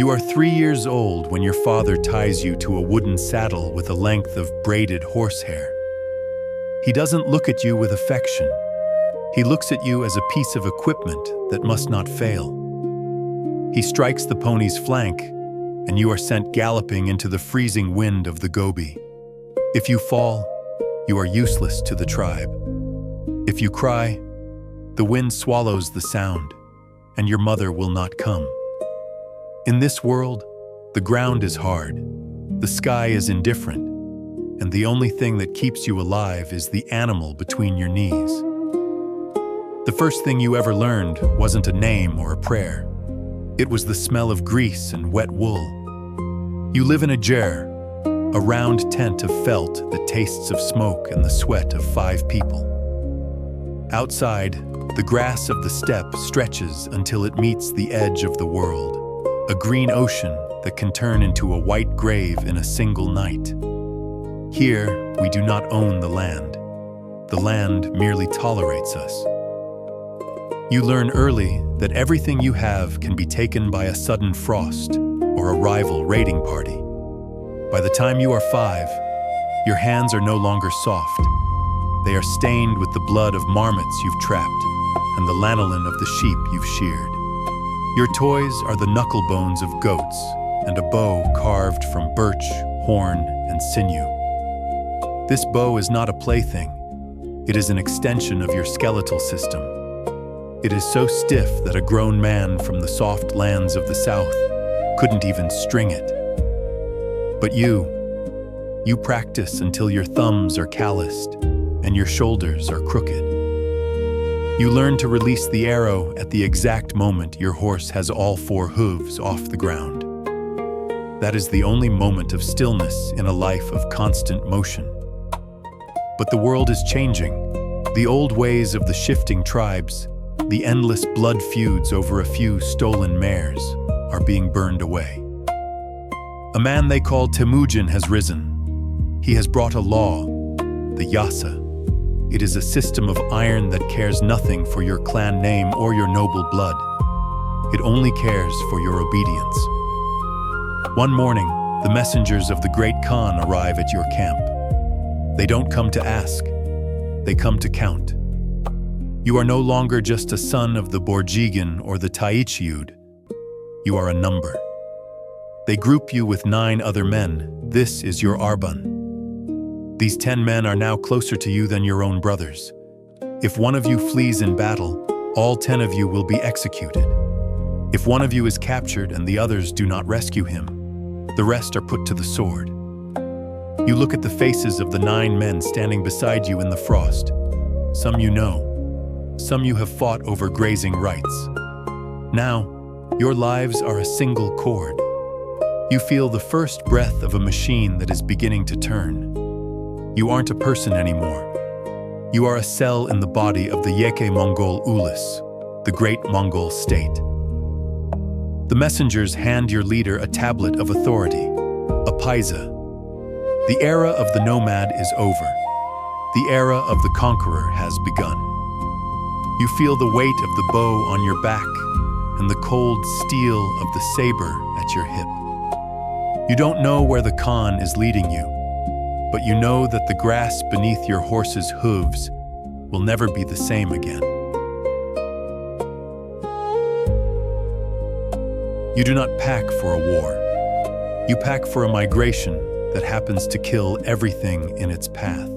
You are 3 years old when your father ties you to a wooden saddle with a length of braided horsehair. He doesn't look at you with affection. He looks at you as a piece of equipment that must not fail. He strikes the pony's flank, and you are sent galloping into the freezing wind of the Gobi. If you fall, you are useless to the tribe. If you cry, the wind swallows the sound, and your mother will not come. In this world, the ground is hard, the sky is indifferent, and the only thing that keeps you alive is the animal between your knees. The first thing you ever learned wasn't a name or a prayer. It was the smell of grease and wet wool. You live in a ger, a round tent of felt that tastes of smoke and the sweat of 5 people. Outside, the grass of the steppe stretches until it meets the edge of the world, a green ocean that can turn into a white grave in a single night. Here, we do not own the land. The land merely tolerates us. You learn early that everything you have can be taken by a sudden frost or a rival raiding party. By the time you are 5, your hands are no longer soft. They are stained with the blood of marmots you've trapped and the lanolin of the sheep you've sheared. Your toys are the knuckle bones of goats and a bow carved from birch, horn, and sinew. This bow is not a plaything. It is an extension of your skeletal system. It is so stiff that a grown man from the soft lands of the south couldn't even string it. But you practice until your thumbs are calloused and your shoulders are crooked. You learn to release the arrow at the exact moment your horse has all 4 hooves off the ground. That is the only moment of stillness in a life of constant motion. But the world is changing. The old ways of the shifting tribes, the endless blood feuds over a few stolen mares, are being burned away. A man they call Temujin has risen. He has brought a law, the Yasa. It is a system of iron that cares nothing for your clan name or your noble blood. It only cares for your obedience. One morning, the messengers of the great Khan arrive at your camp. They don't come to ask, they come to count. You are no longer just a son of the Borjigin or the Taichiud. You are a number. They group you with 9 other men. This is your Arban. These 10 men are now closer to you than your own brothers. If one of you flees in battle, all 10 of you will be executed. If one of you is captured and the others do not rescue him, the rest are put to the sword. You look at the faces of the 9 men standing beside you in the frost. Some you know, some you have fought over grazing rights. Now, your lives are a single cord. You feel the first breath of a machine that is beginning to turn. You aren't a person anymore. You are a cell in the body of the Yeke Mongol Ulis, the great Mongol state. The messengers hand your leader a tablet of authority, a paisa. The era of the nomad is over. The era of the conqueror has begun. You feel the weight of the bow on your back and the cold steel of the saber at your hip. You don't know where the Khan is leading you, but you know that the grass beneath your horse's hooves will never be the same again. You do not pack for a war. You pack for a migration that happens to kill everything in its path.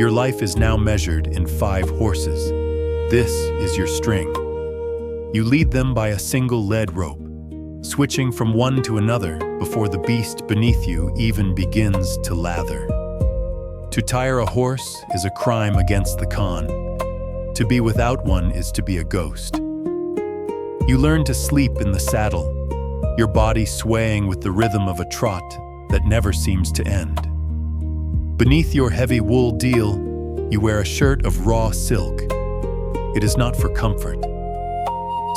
Your life is now measured in 5 horses. This is your string. You lead them by a single lead rope, switching from one to another before the beast beneath you even begins to lather. To tire a horse is a crime against the Khan. To be without one is to be a ghost. You learn to sleep in the saddle, your body swaying with the rhythm of a trot that never seems to end. Beneath your heavy wool deal, you wear a shirt of raw silk. It is not for comfort.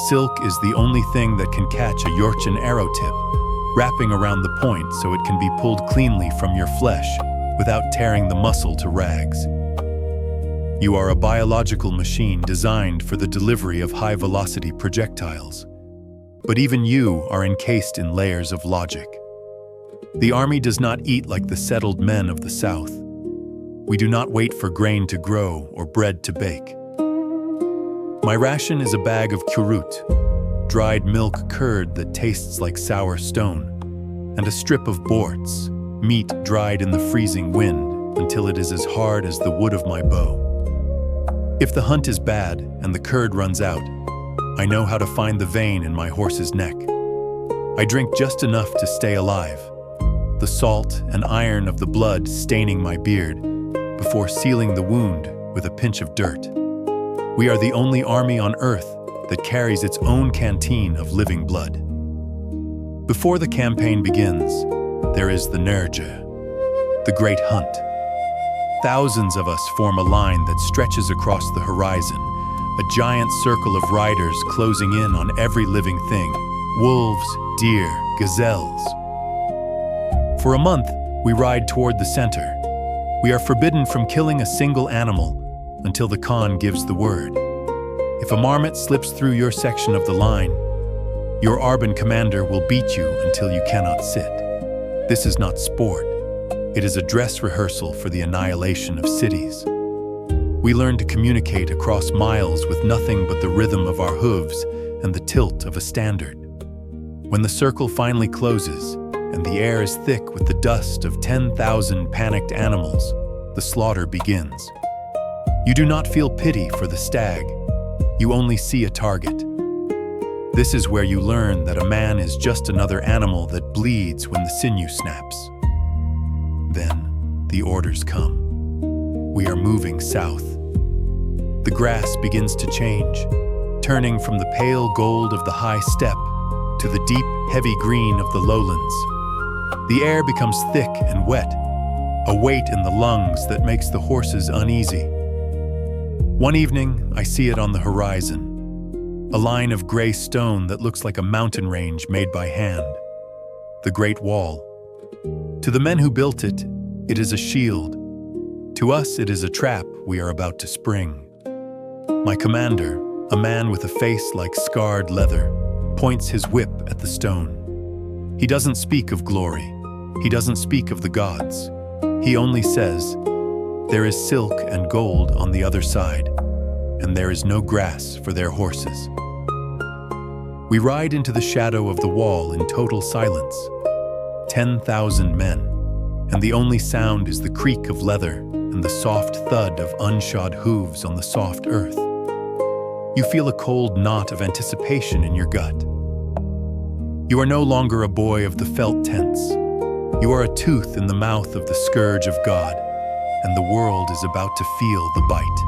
Silk is the only thing that can catch a Yorkshire arrow tip, wrapping around the point so it can be pulled cleanly from your flesh without tearing the muscle to rags. You are a biological machine designed for the delivery of high-velocity projectiles. But even you are encased in layers of logic. The army does not eat like the settled men of the South. We do not wait for grain to grow or bread to bake. My ration is a bag of kurut, dried milk curd that tastes like sour stone, and a strip of borts, meat dried in the freezing wind until it is as hard as the wood of my bow. If the hunt is bad and the curd runs out, I know how to find the vein in my horse's neck. I drink just enough to stay alive, the salt and iron of the blood staining my beard before sealing the wound with a pinch of dirt. We are the only army on earth that carries its own canteen of living blood. Before the campaign begins, there is the Nerja, the great hunt. Thousands of us form a line that stretches across the horizon, a giant circle of riders closing in on every living thing: wolves, deer, gazelles. For a month, we ride toward the center. We are forbidden from killing a single animal until the Khan gives the word. If a marmot slips through your section of the line, your Arban commander will beat you until you cannot sit. This is not sport. It is a dress rehearsal for the annihilation of cities. We learn to communicate across miles with nothing but the rhythm of our hooves and the tilt of a standard. When the circle finally closes and the air is thick with the dust of 10,000 panicked animals, the slaughter begins. You do not feel pity for the stag. You only see a target. This is where you learn that a man is just another animal that bleeds when the sinew snaps. Then the orders come. We are moving south. The grass begins to change, turning from the pale gold of the high steppe to the deep, heavy green of the lowlands. The air becomes thick and wet, a weight in the lungs that makes the horses uneasy. One evening, I see it on the horizon, a line of gray stone that looks like a mountain range made by hand. The Great Wall. To the men who built it, it is a shield. To us, it is a trap we are about to spring. My commander, a man with a face like scarred leather, points his whip at the stone. He doesn't speak of glory. He doesn't speak of the gods. He only says, "There is silk and gold on the other side, and there is no grass for their horses." We ride into the shadow of the wall in total silence. 10,000 men, and the only sound is the creak of leather and the soft thud of unshod hooves on the soft earth. You feel a cold knot of anticipation in your gut. You are no longer a boy of the felt tents. You are a tooth in the mouth of the scourge of God, and the world is about to feel the bite.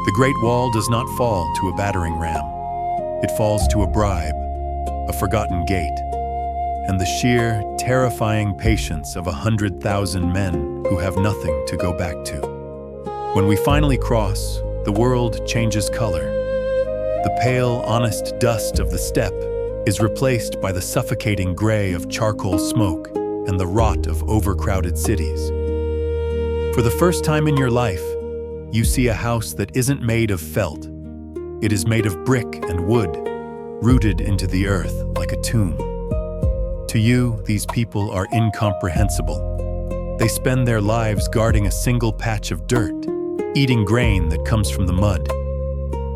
The Great Wall does not fall to a battering ram. It falls to a bribe, a forgotten gate, and the sheer, terrifying patience of 100,000 men who have nothing to go back to. When we finally cross, the world changes color. The pale, honest dust of the steppe is replaced by the suffocating gray of charcoal smoke and the rot of overcrowded cities. For the first time in your life, you see a house that isn't made of felt. It is made of brick and wood, rooted into the earth like a tomb. To you, these people are incomprehensible. They spend their lives guarding a single patch of dirt, eating grain that comes from the mud.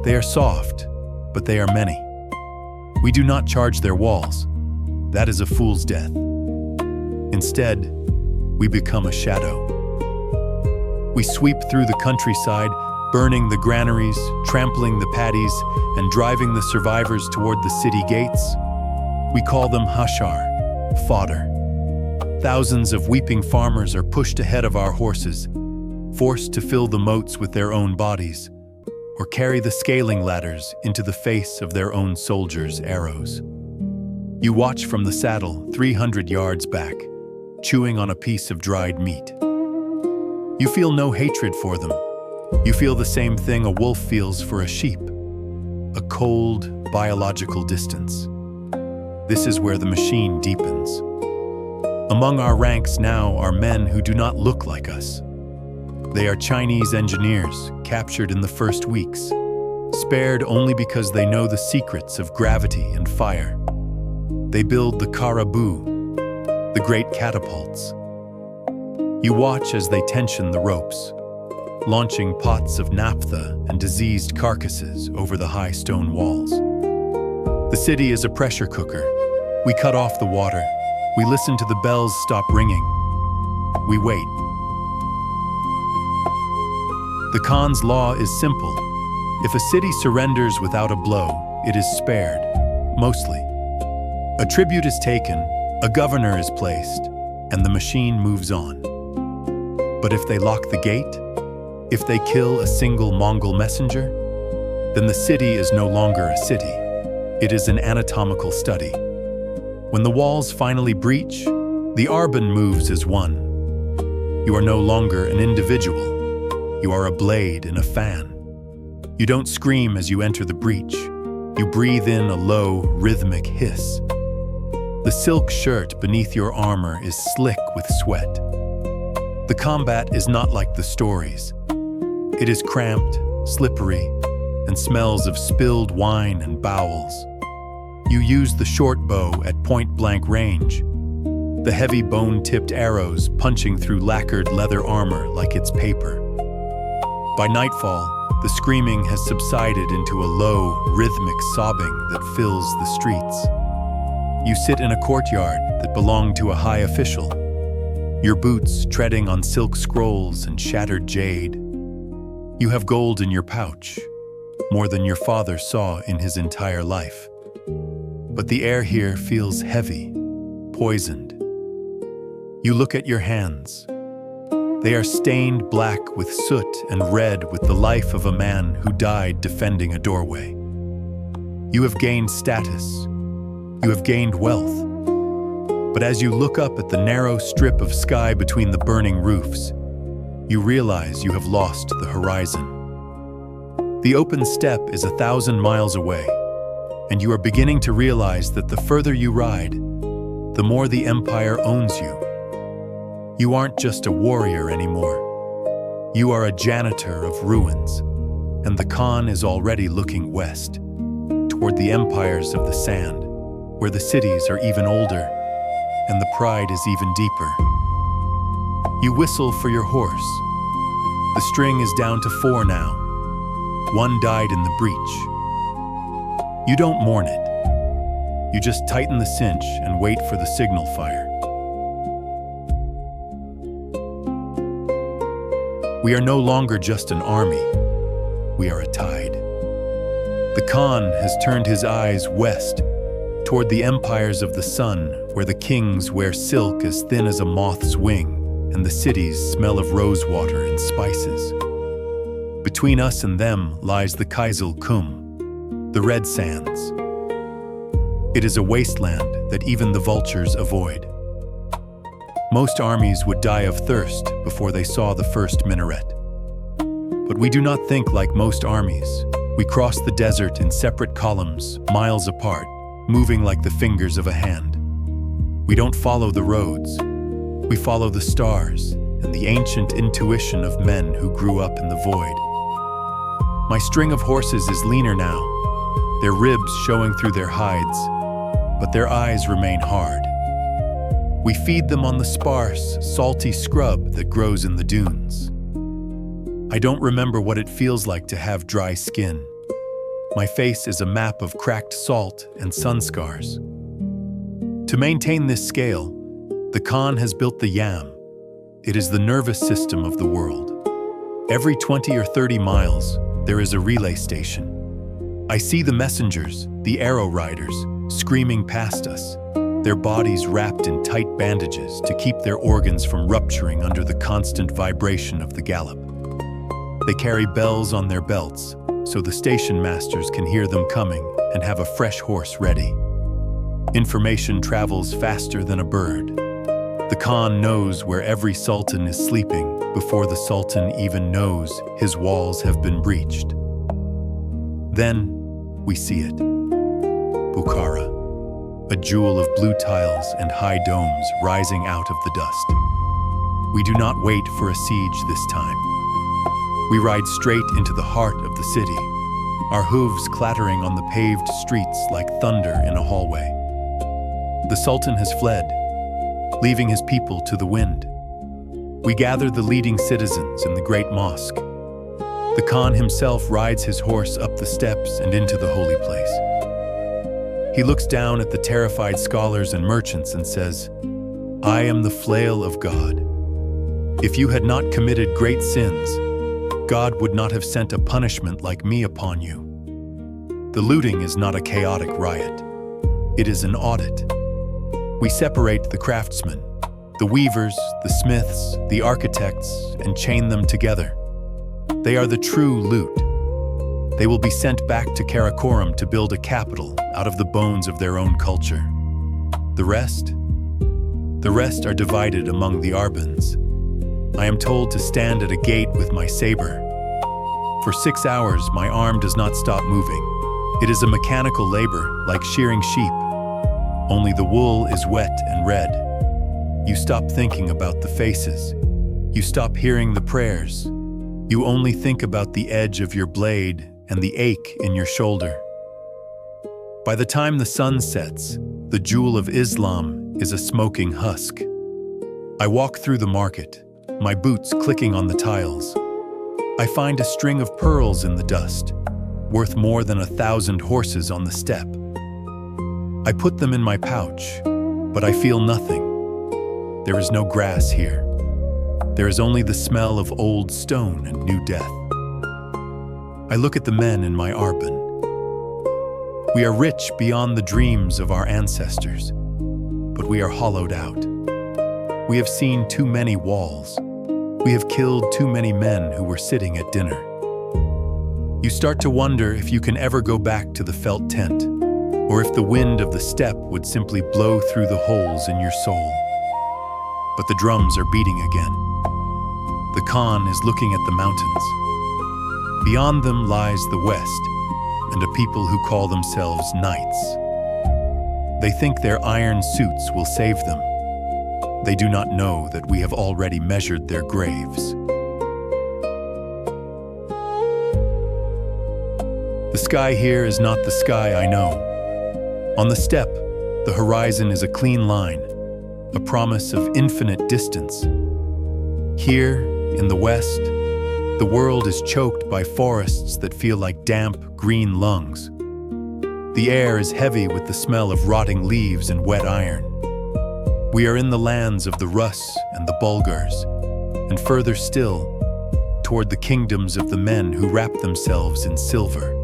They are soft, but they are many. We do not charge their walls. That is a fool's death. Instead, we become a shadow. We sweep through the countryside, burning the granaries, trampling the paddies, and driving the survivors toward the city gates. We call them hashar, fodder. Thousands of weeping farmers are pushed ahead of our horses, forced to fill the moats with their own bodies, or carry the scaling ladders into the face of their own soldiers' arrows. You watch from the saddle 300 yards back, chewing on a piece of dried meat. You feel no hatred for them. You feel the same thing a wolf feels for a sheep, a cold, biological distance. This is where the machine deepens. Among our ranks now are men who do not look like us. They are Chinese engineers, captured in the first weeks, spared only because they know the secrets of gravity and fire. They build the Karabu, the great catapults. You watch as they tension the ropes, launching pots of naphtha and diseased carcasses over the high stone walls. The city is a pressure cooker. We cut off the water. We listen to the bells stop ringing. We wait. The Khan's law is simple. If a city surrenders without a blow, it is spared, mostly. A tribute is taken, a governor is placed, and the machine moves on. But if they lock the gate, if they kill a single Mongol messenger, then the city is no longer a city. It is an anatomical study. When the walls finally breach, the Arban moves as one. You are no longer an individual. You are a blade in a fan. You don't scream as you enter the breach. You breathe in a low, rhythmic hiss. The silk shirt beneath your armor is slick with sweat. The combat is not like the stories. It is cramped, slippery, and smells of spilled wine and bowels. You use the short bow at point-blank range, the heavy bone-tipped arrows punching through lacquered leather armor like it's paper. By nightfall, the screaming has subsided into a low, rhythmic sobbing that fills the streets. You sit in a courtyard that belonged to a high official, your boots treading on silk scrolls and shattered jade. You have gold in your pouch, more than your father saw in his entire life. But the air here feels heavy, poisoned. You look at your hands. They are stained black with soot and red with the life of a man who died defending a doorway. You have gained status. You have gained wealth. But as you look up at the narrow strip of sky between the burning roofs, you realize you have lost the horizon. The open steppe is 1,000 miles away, and you are beginning to realize that the further you ride, the more the empire owns you. You aren't just a warrior anymore. You are a janitor of ruins, and the Khan is already looking west, toward the empires of the sand, where the cities are even older, and the pride is even deeper. You whistle for your horse. The string is down to 4 now. 1 died in the breach. You don't mourn it. You just tighten the cinch and wait for the signal fire. We are no longer just an army. We are a tide. The Khan has turned his eyes west, toward the empires of the sun, where the kings wear silk as thin as a moth's wing, and the cities smell of rosewater and spices. Between us and them lies the Kaizul Kum, the red sands. It is a wasteland that even the vultures avoid. Most armies would die of thirst before they saw the first minaret. But we do not think like most armies. We cross the desert in separate columns, miles apart, moving like the fingers of a hand. We don't follow the roads. We follow the stars and the ancient intuition of men who grew up in the void. My string of horses is leaner now, their ribs showing through their hides, but their eyes remain hard. We feed them on the sparse, salty scrub that grows in the dunes. I don't remember what it feels like to have dry skin. My face is a map of cracked salt and sun scars. To maintain this scale, the Khan has built the yam. It is the nervous system of the world. Every 20 or 30 miles, there is a relay station. I see the messengers, the arrow riders, screaming past us, their bodies wrapped in tight bandages to keep their organs from rupturing under the constant vibration of the gallop. They carry bells on their belts, so the station masters can hear them coming and have a fresh horse ready. Information travels faster than a bird. The Khan knows where every sultan is sleeping before the sultan even knows his walls have been breached. Then we see it. Bukhara, a jewel of blue tiles and high domes rising out of the dust. We do not wait for a siege this time. We ride straight into the heart of the city, our hooves clattering on the paved streets like thunder in a hallway. The Sultan has fled, leaving his people to the wind. We gather the leading citizens in the great mosque. The Khan himself rides his horse up the steps and into the holy place. He looks down at the terrified scholars and merchants and says, "I am the flail of God. If you had not committed great sins, God would not have sent a punishment like me upon you." The looting is not a chaotic riot. It is an audit. We separate the craftsmen, the weavers, the smiths, the architects, and chain them together. They are the true loot. They will be sent back to Karakoram to build a capital out of the bones of their own culture. The rest are divided among the Arbans. I am told to stand at a gate with my saber. For 6 hours, my arm does not stop moving. It is a mechanical labor, like shearing sheep. Only the wool is wet and red. You stop thinking about the faces. You stop hearing the prayers. You only think about the edge of your blade and the ache in your shoulder. By the time the sun sets, the jewel of Islam is a smoking husk. I walk through the market, my boots clicking on the tiles. I find a string of pearls in the dust, worth more than 1,000 horses on the steppe. I put them in my pouch, but I feel nothing. There is no grass here. There is only the smell of old stone and new death. I look at the men in my arban. We are rich beyond the dreams of our ancestors, but we are hollowed out. We have seen too many walls. We have killed too many men who were sitting at dinner. You start to wonder if you can ever go back to the felt tent, or if the wind of the steppe would simply blow through the holes in your soul. But the drums are beating again. The Khan is looking at the mountains. Beyond them lies the west, and a people who call themselves knights. They think their iron suits will save them. They do not know that we have already measured their graves. The sky here is not the sky I know. On the steppe, the horizon is a clean line, a promise of infinite distance. Here, in the west, the world is choked by forests that feel like damp, green lungs. The air is heavy with the smell of rotting leaves and wet iron. We are in the lands of the Rus and the Bulgars, and further still, toward the kingdoms of the men who wrap themselves in silver.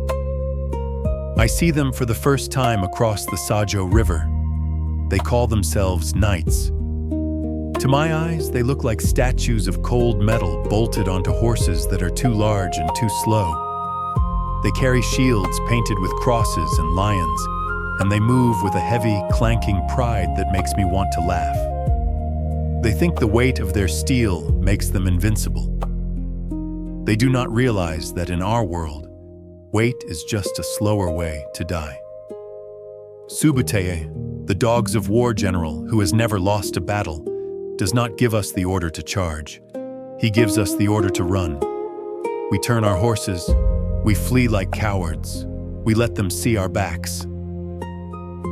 I see them for the first time across the Sajo River. They call themselves knights. To my eyes, they look like statues of cold metal bolted onto horses that are too large and too slow. They carry shields painted with crosses and lions, and they move with a heavy, clanking pride that makes me want to laugh. They think the weight of their steel makes them invincible. They do not realize that in our world, weight is just a slower way to die. Subuteye, the dogs of war general who has never lost a battle, does not give us the order to charge. He gives us the order to run. We turn our horses, we flee like cowards, we let them see our backs.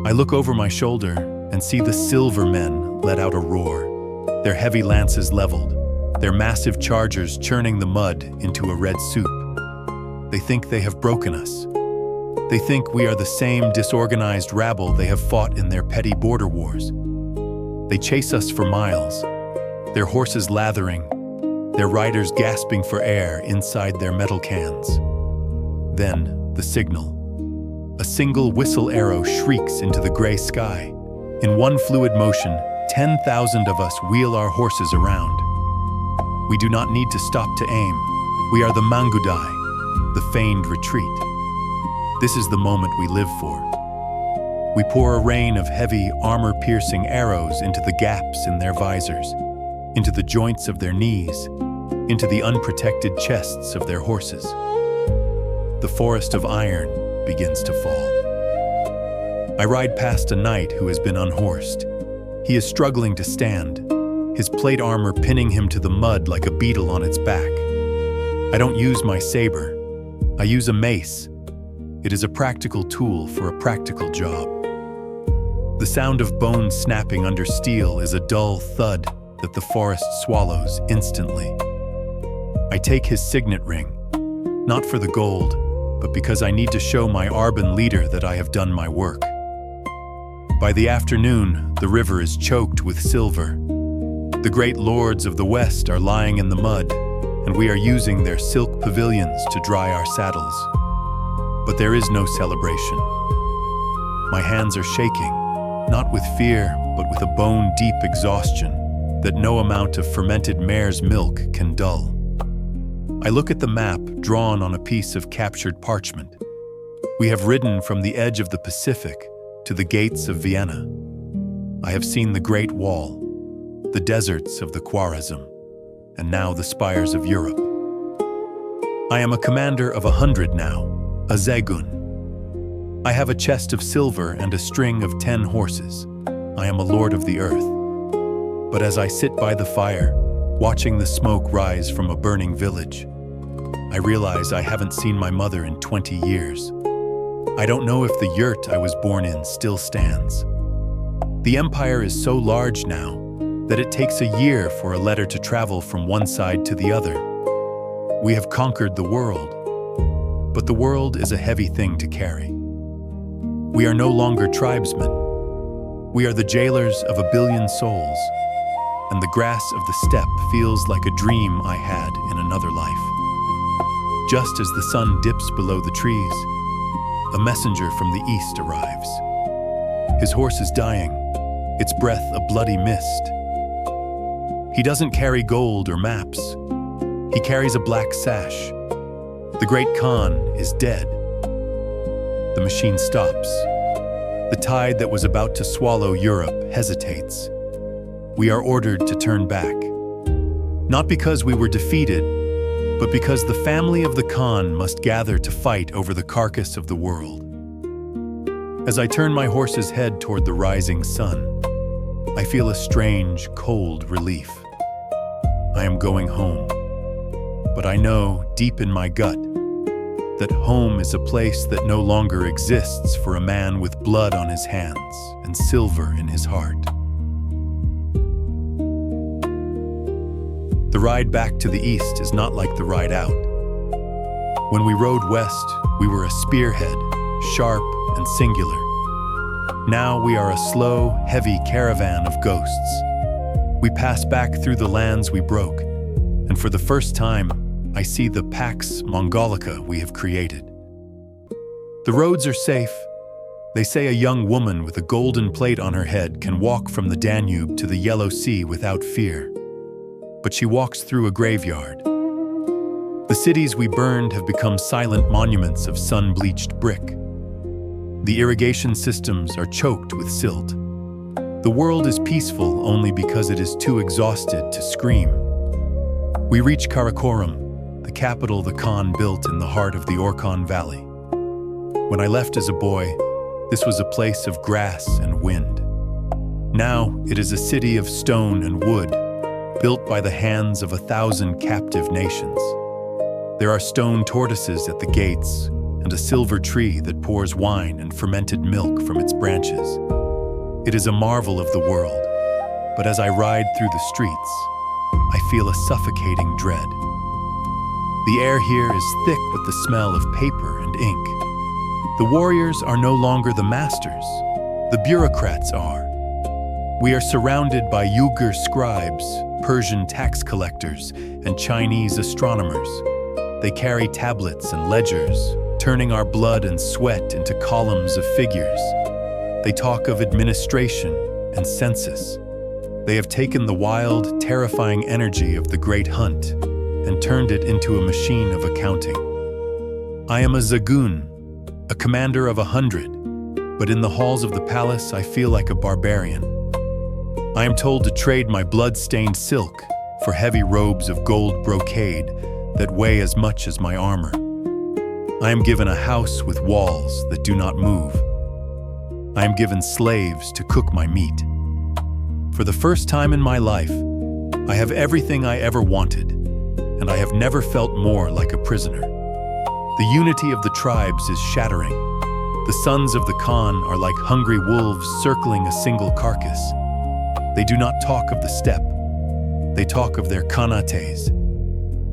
I look over my shoulder and see the silver men let out a roar, their heavy lances leveled, their massive chargers churning the mud into a red soup. They think they have broken us. They think we are the same disorganized rabble they have fought in their petty border wars. They chase us for miles, their horses lathering, their riders gasping for air inside their metal cans. Then, the signal. A single whistle arrow shrieks into the gray sky. In one fluid motion, 10,000 of us wheel our horses around. We do not need to stop to aim. We are the Mangudai, the feigned retreat. This is the moment we live for. We pour a rain of heavy, armor-piercing arrows into the gaps in their visors, into the joints of their knees, into the unprotected chests of their horses. The forest of iron begins to fall. I ride past a knight who has been unhorsed. He is struggling to stand, his plate armor pinning him to the mud like a beetle on its back. I don't use my saber. I use a mace. It is a practical tool for a practical job. The sound of bone snapping under steel is a dull thud that the forest swallows instantly. I take his signet ring, not for the gold, but because I need to show my Arban leader that I have done my work. By the afternoon, the river is choked with silver. The great lords of the West are lying in the mud, and we are using their silk pavilions to dry our saddles. But there is no celebration. My hands are shaking, not with fear, but with a bone-deep exhaustion that no amount of fermented mare's milk can dull. I look at the map drawn on a piece of captured parchment. We have ridden from the edge of the Pacific to the gates of Vienna. I have seen the Great Wall, the deserts of the Khwarezm, and now the spires of Europe. I am a commander of 100 now, a Zagun. I have a chest of silver and a string of 10 horses. I am a lord of the earth. But as I sit by the fire, watching the smoke rise from a burning village, I realize I haven't seen my mother in 20 years. I don't know if the yurt I was born in still stands. The empire is so large now that it takes a year for a letter to travel from one side to the other. We have conquered the world, but the world is a heavy thing to carry. We are no longer tribesmen. We are the jailers of 1 billion souls, and the grass of the steppe feels like a dream I had in another life. Just as the sun dips below the trees, a messenger from the east arrives. His horse is dying, its breath a bloody mist. He doesn't carry gold or maps. He carries a black sash. The great Khan is dead. The machine stops. The tide that was about to swallow Europe hesitates. We are ordered to turn back. Not because we were defeated, but because the family of the Khan must gather to fight over the carcass of the world. As I turn my horse's head toward the rising sun, I feel a strange, cold relief. I am going home, but I know deep in my gut that home is a place that no longer exists for a man with blood on his hands and silver in his heart. The ride back to the east is not like the ride out. When we rode west, we were a spearhead, sharp and singular. Now we are a slow, heavy caravan of ghosts. We pass back through the lands we broke, and for the first time, I see the Pax Mongolica we have created. The roads are safe. They say a young woman with a golden plate on her head can walk from the Danube to the Yellow Sea without fear. But she walks through a graveyard. The cities we burned have become silent monuments of sun-bleached brick. The irrigation systems are choked with silt. The world is peaceful only because it is too exhausted to scream. We reach Karakorum, the capital the Khan built in the heart of the Orkhon Valley. When I left as a boy, this was a place of grass and wind. Now it is a city of stone and wood, built by the hands of 1,000 captive nations. There are stone tortoises at the gates and a silver tree that pours wine and fermented milk from its branches. It is a marvel of the world, but as I ride through the streets, I feel a suffocating dread. The air here is thick with the smell of paper and ink. The warriors are no longer the masters, the bureaucrats are. We are surrounded by Uyghur scribes, Persian tax collectors, and Chinese astronomers. They carry tablets and ledgers, turning our blood and sweat into columns of figures. They talk of administration and census. They have taken the wild, terrifying energy of the Great Hunt and turned it into a machine of accounting. I am a Zagun, a commander of 100, but in the halls of the palace I feel like a barbarian. I am told to trade my blood-stained silk for heavy robes of gold brocade that weigh as much as my armor. I am given a house with walls that do not move. I am given slaves to cook my meat. For the first time in my life, I have everything I ever wanted, and I have never felt more like a prisoner. The unity of the tribes is shattering. The sons of the Khan are like hungry wolves circling a single carcass. They do not talk of the steppe. They talk of their Khanates.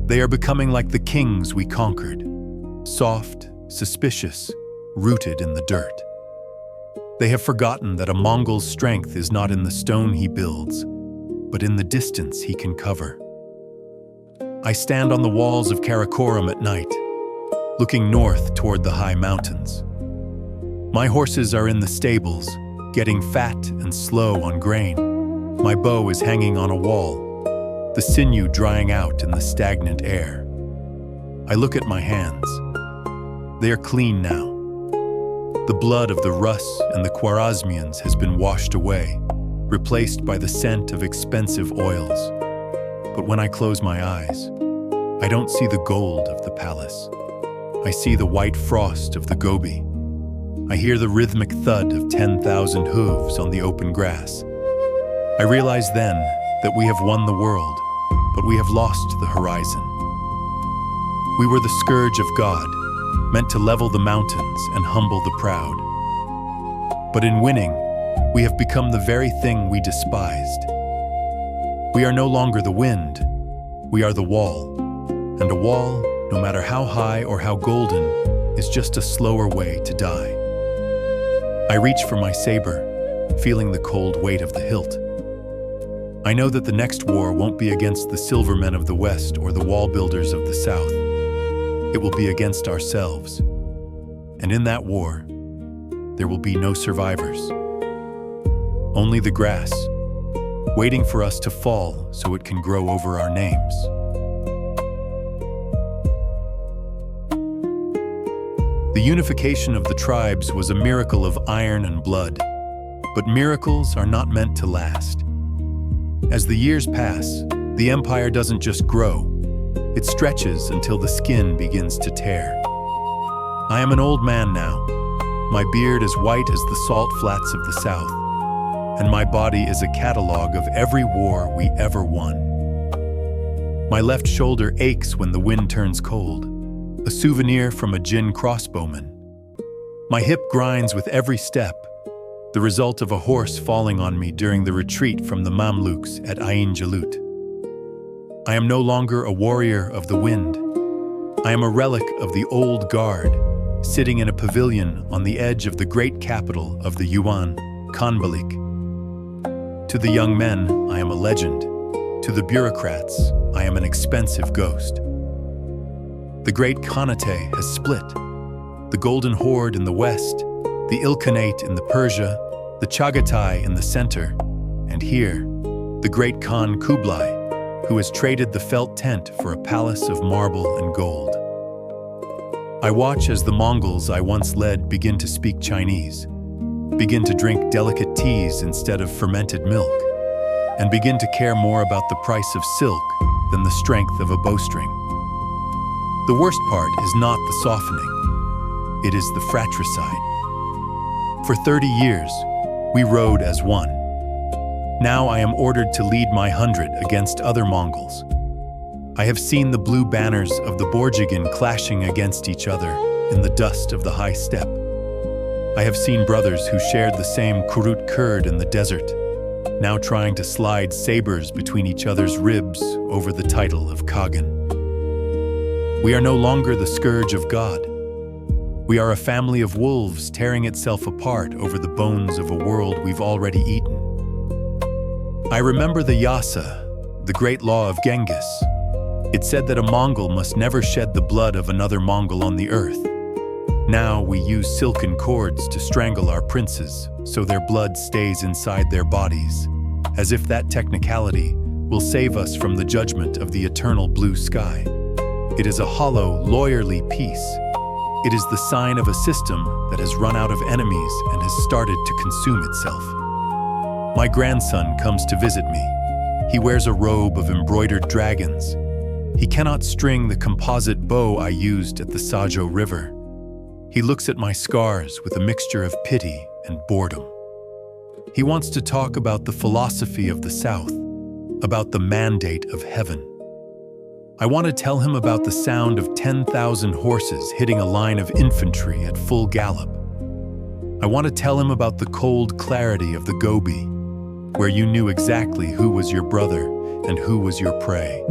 They are becoming like the kings we conquered, soft, suspicious, rooted in the dirt. They have forgotten that a Mongol's strength is not in the stone he builds, but in the distance he can cover. I stand on the walls of Karakoram at night, looking north toward the high mountains. My horses are in the stables, getting fat and slow on grain. My bow is hanging on a wall, the sinew drying out in the stagnant air. I look at my hands. They are clean now. The blood of the Rus and the Khwarezmians has been washed away, replaced by the scent of expensive oils. But when I close my eyes, I don't see the gold of the palace. I see the white frost of the Gobi. I hear the rhythmic thud of 10,000 hooves on the open grass. I realize then that we have won the world, but we have lost the horizon. We were the scourge of God, meant to level the mountains and humble the proud. But in winning, we have become the very thing we despised. We are no longer the wind, we are the wall. And a wall, no matter how high or how golden, is just a slower way to die. I reach for my saber, feeling the cold weight of the hilt. I know that the next war won't be against the silvermen of the West or the wall builders of the South. It will be against ourselves. And in that war, there will be no survivors. Only the grass, waiting for us to fall so it can grow over our names. The unification of the tribes was a miracle of iron and blood, but miracles are not meant to last. As the years pass, the empire doesn't just grow, it stretches until the skin begins to tear. I am an old man now. My beard is white as the salt flats of the South, and my body is a catalog of every war we ever won. My left shoulder aches when the wind turns cold, a souvenir from a Jin crossbowman. My hip grinds with every step, the result of a horse falling on me during the retreat from the Mamluks at Ain Jalut. I am no longer a warrior of the wind. I am a relic of the old guard, sitting in a pavilion on the edge of the great capital of the Yuan, Khanbalik. To the young men, I am a legend. To the bureaucrats, I am an expensive ghost. The great Khanate has split. The Golden Horde in the west, the Ilkhanate in the Persia, the Chagatai in the center, and here, the great Khan Kublai, who has traded the felt tent for a palace of marble and gold. I watch as the Mongols I once led begin to speak Chinese, begin to drink delicate teas instead of fermented milk, and begin to care more about the price of silk than the strength of a bowstring. The worst part is not the softening, it is the fratricide. For 30 years, we rode as one. Now I am ordered to lead my 100 against other Mongols. I have seen the blue banners of the Borjigin clashing against each other in the dust of the high steppe. I have seen brothers who shared the same Kurut curd in the desert, now trying to slide sabers between each other's ribs over the title of Kagan. We are no longer the scourge of God. We are a family of wolves tearing itself apart over the bones of a world we've already eaten. I remember the Yasa, the great law of Genghis. It said that a Mongol must never shed the blood of another Mongol on the earth. Now we use silken cords to strangle our princes so their blood stays inside their bodies, as if that technicality will save us from the judgment of the eternal blue sky. It is a hollow, lawyerly peace. It is the sign of a system that has run out of enemies and has started to consume itself. My grandson comes to visit me. He wears a robe of embroidered dragons. He cannot string the composite bow I used at the Sajo River. He looks at my scars with a mixture of pity and boredom. He wants to talk about the philosophy of the South, about the mandate of heaven. I want to tell him about the sound of 10,000 horses hitting a line of infantry at full gallop. I want to tell him about the cold clarity of the Gobi, where you knew exactly who was your brother and who was your prey.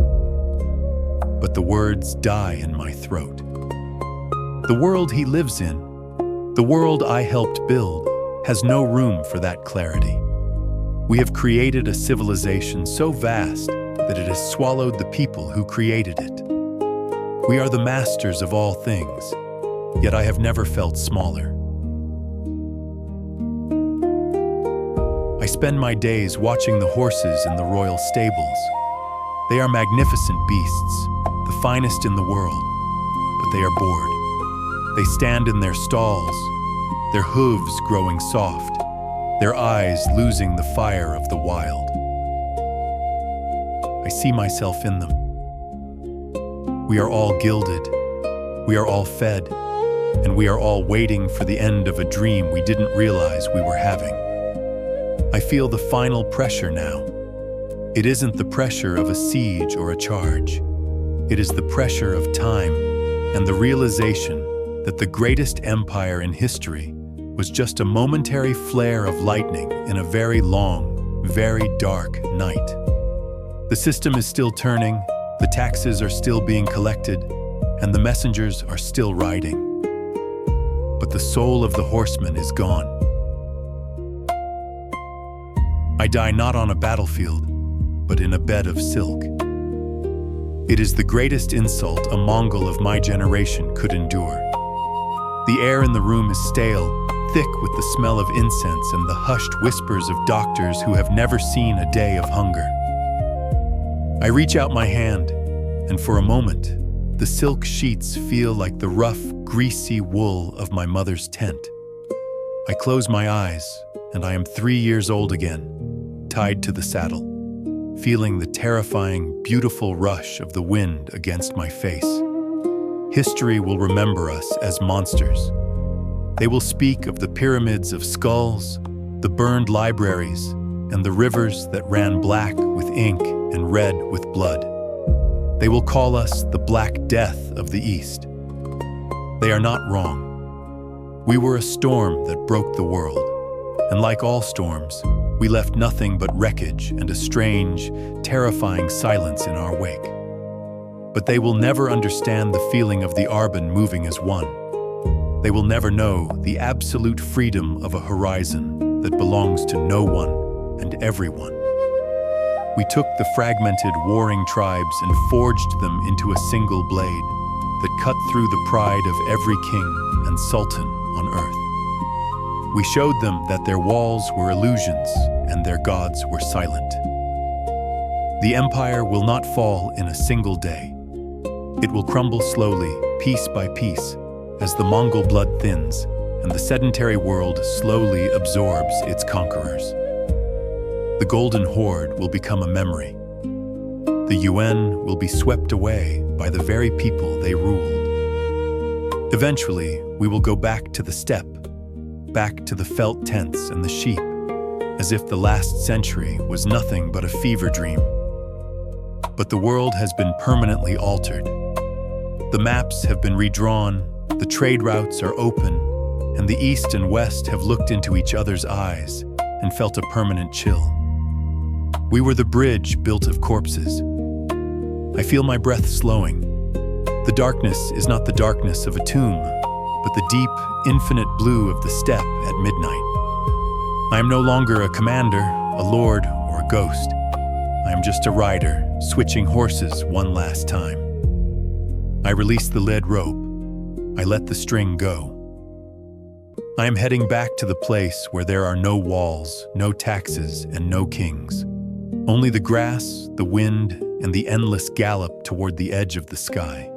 But the words die in my throat. The world he lives in, the world I helped build, has no room for that clarity. We have created a civilization so vast that it has swallowed the people who created it. We are the masters of all things, yet I have never felt smaller. I spend my days watching the horses in the royal stables. They are magnificent beasts, the finest in the world, but they are bored. They stand in their stalls, their hooves growing soft, their eyes losing the fire of the wild. I see myself in them. We are all gilded, we are all fed, and we are all waiting for the end of a dream we didn't realize we were having. I feel the final pressure now. It isn't the pressure of a siege or a charge. It is the pressure of time and the realization that the greatest empire in history was just a momentary flare of lightning in a very long, very dark night. The system is still turning, the taxes are still being collected, and the messengers are still riding. But the soul of the horseman is gone. I die not on a battlefield, but in a bed of silk. It is the greatest insult a Mongol of my generation could endure. The air in the room is stale, thick with the smell of incense and the hushed whispers of doctors who have never seen a day of hunger. I reach out my hand, and for a moment, the silk sheets feel like the rough, greasy wool of my mother's tent. I close my eyes, and I am 3 years old again, tied to the saddle, feeling the terrifying, beautiful rush of the wind against my face. History will remember us as monsters. They will speak of the pyramids of skulls, the burned libraries, and the rivers that ran black with ink and red with blood. They will call us the Black Death of the East. They are not wrong. We were a storm that broke the world, and like all storms, we left nothing but wreckage and a strange, terrifying silence in our wake. But they will never understand the feeling of the Arban moving as one. They will never know the absolute freedom of a horizon that belongs to no one and everyone. We took the fragmented, warring tribes and forged them into a single blade that cut through the pride of every king and sultan on earth. We showed them that their walls were illusions and their gods were silent. The empire will not fall in a single day. It will crumble slowly, piece by piece, as the Mongol blood thins and the sedentary world slowly absorbs its conquerors. The Golden Horde will become a memory. The UN will be swept away by the very people they ruled. Eventually, we will go back to the steppe, back to the felt tents and the sheep, as if the last century was nothing but a fever dream. But the world has been permanently altered. The maps have been redrawn, the trade routes are open, and the East and West have looked into each other's eyes and felt a permanent chill. We were the bridge built of corpses. I feel my breath slowing. The darkness is not the darkness of a tomb, but the deep, infinite blue of the steppe at midnight. I am no longer a commander, a lord, or a ghost. I am just a rider, switching horses one last time. I release the lead rope. I let the string go. I am heading back to the place where there are no walls, no taxes, and no kings. Only the grass, the wind, and the endless gallop toward the edge of the sky.